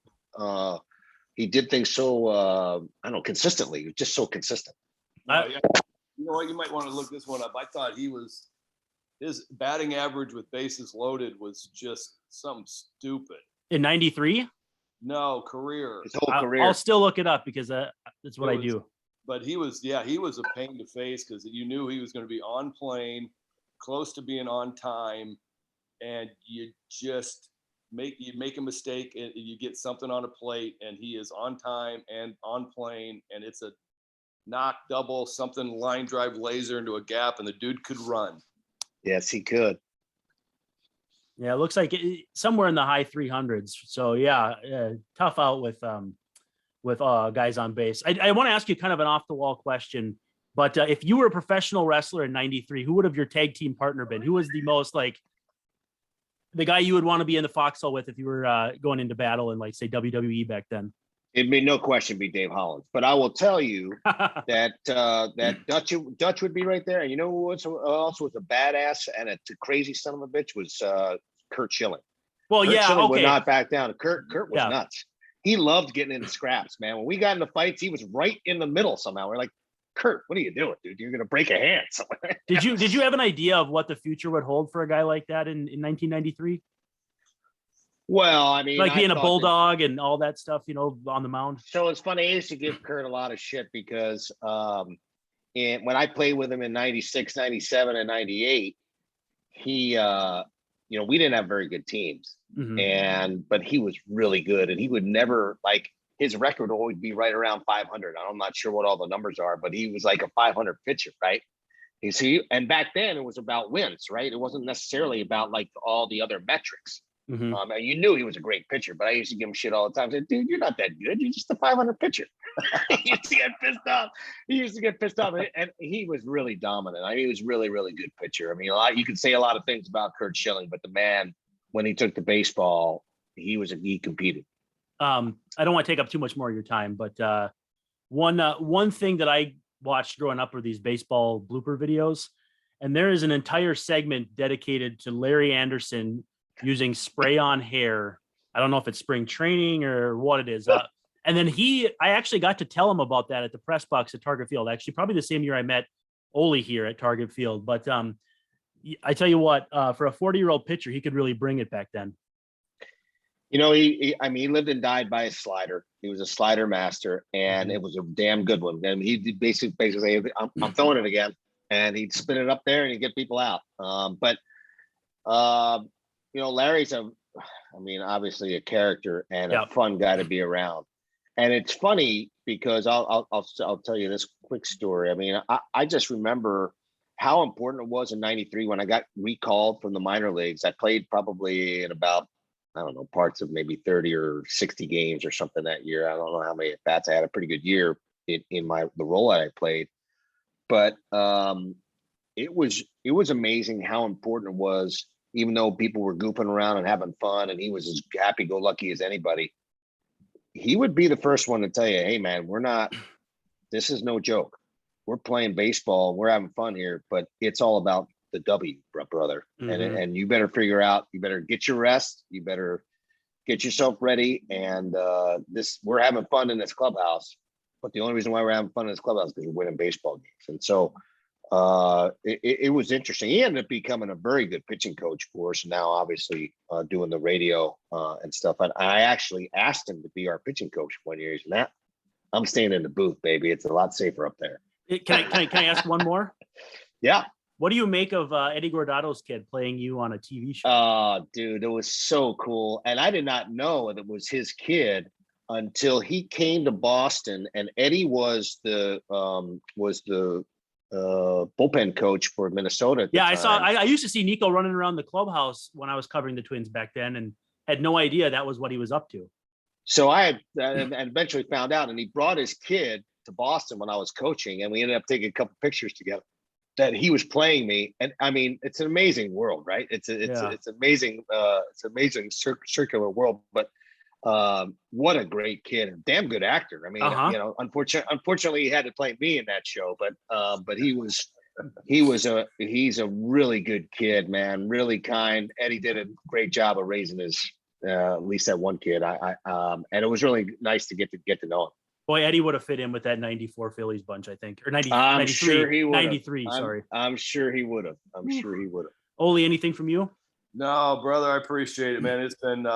consistently. He was just so consistent. You know what? You might want to look this one up. I thought his batting average with bases loaded was just something stupid. In 93? No, career. His whole career. I'll still look it up because that's what I do. But he was a pain to face because you knew he was going to be on plane, close to being on time, and you just make a mistake and you get something on a plate, and he is on time and on plane, and it's a knock, double, something, line drive, laser into a gap, and the dude could run. Yes, he could. Yeah, it looks like somewhere in the high 300s. So yeah, tough out with guys on base. I want to ask you kind of an off the wall question, but if you were a professional wrestler in '93, who would have your tag team partner been? Who was the most like the guy you would want to be in the foxhole with if you were going into battle in, like, say, WWE back then? It'd be no question be Dave Hollins, but I will tell you that Dutch would be right there. And you know who also was a badass and a crazy son of a bitch was Kurt Schilling. Well, Kurt yeah, Schilling okay. would not back down. Kurt was Yeah. nuts. He loved getting into scraps, man. When we got into fights, he was right in the middle somehow. We're like, Kurt, what are you doing, dude? You're gonna break a hand somewhere. Did you have an idea of what the future would hold for a guy like that in 1993? Well, I mean, Like being a thought bulldog and all that stuff, on the mound. So it's funny. I used to give Kurt a lot of shit because when I played with him in 96, 97, and 98, he we didn't have very good teams. Mm-hmm. But he was really good, and he would never, like, his record would always be right around 500. I'm not sure what all the numbers are, but he was like a 500 pitcher, right? You see, and back then it was about wins, right? It wasn't necessarily about like all the other metrics. Mm-hmm. And you knew he was a great pitcher, but I used to give him shit all the time. I said, dude, you're not that good. You're just a 500 pitcher. He used to get pissed off. And he was really dominant. I mean, he was really, really good pitcher. I mean, you could say a lot of things about Kurt Schilling, but the man, when he took the baseball, he competed. I don't want to take up too much more of your time, but one thing that I watched growing up were these baseball blooper videos, and there is an entire segment dedicated to Larry Anderson using spray on hair. I don't know if it's spring training or what it is. And then I actually got to tell him about that at the press box at Target Field, actually probably the same year I met Ole here at Target Field. But I tell you what, for a 40-year-old pitcher, he could really bring it back then. He lived and died by his slider. He was a slider master, and it was a damn good one. And he basically say, I'm throwing it again. And he'd spin it up there and he'd get people out. Larry's obviously a character and a fun guy to be around. And it's funny because I'll tell you this quick story. I mean, I just remember how important it was in '93 when I got recalled from the minor leagues. I played probably in about, I don't know, parts of maybe 30 or 60 games or something that year. I don't know how many at bats. I had a pretty good year in the role that I played. But it was amazing how important it was, even though people were goofing around and having fun, and he was as happy-go-lucky as anybody. He would be the first one to tell you, hey, man, this is no joke. We're playing baseball. We're having fun here, but it's all about the W, brother. Mm-hmm. And you better figure out, you better get your rest. You better get yourself ready. And we're having fun in this clubhouse. But the only reason why we're having fun in this clubhouse is because we're winning baseball games. And so it was interesting. He ended up becoming a very good pitching coach for us. Now, obviously, doing the radio and stuff. And I actually asked him to be our pitching coach one year. He's like, I'm staying in the booth, baby. It's a lot safer up there. Can I ask one more? Yeah. What do you make of Eddie Guardado's kid playing you on a TV show? Dude, it was so cool. And I did not know that it was his kid until he came to Boston, and Eddie was the bullpen coach for Minnesota. Yeah, I used to see Niko running around the clubhouse when I was covering the Twins back then, and had no idea that was what he was up to. So I had and eventually found out, and he brought his kid to Boston when I was coaching, and we ended up taking a couple pictures together that he was playing me. And I mean, it's an amazing world, right? It's amazing. It's amazing circular world, but what a great kid and damn good actor. I mean, unfortunately he had to play me in that show, but he's a really good kid, man. Really kind. Eddie did a great job of raising his, at least that one kid. And it was really nice to get to know him. Boy, Eddie would have fit in with that 94 Phillies bunch, I think. Or 90, I'm 93, sure he would. 93, sorry. I'm sure he would have. Ole, anything from you? No, brother, I appreciate it, man. It's been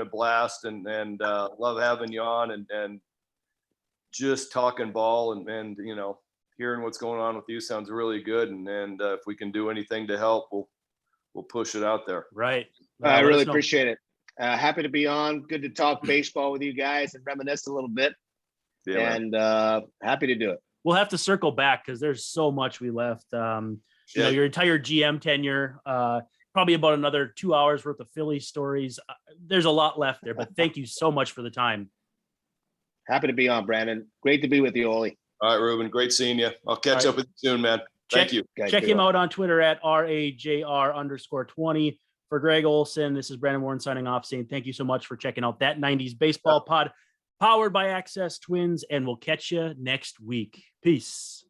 a blast, and love having you on and just talking ball and hearing what's going on with you sounds really good. And if we can do anything to help, we'll push it out there. Right. I really appreciate it. Happy to be on. Good to talk baseball with you guys and reminisce a little bit. Yeah, and happy to do it. We'll have to circle back because there's so much we left. You know, your entire GM tenure, probably about another 2 hours worth of Philly stories. There's a lot left there, but thank you so much for the time. Happy to be on, Brandon. Great to be with you, Oli. All right, Ruben. Great seeing you. I'll catch up with you soon, man. Thank you. Check him out on Twitter at RAJR_20. For Gregg, Olson, this is Brandon Warren signing off, saying thank you so much for checking out that 90s baseball pod powered by Access Twins, and we'll catch you next week. Peace.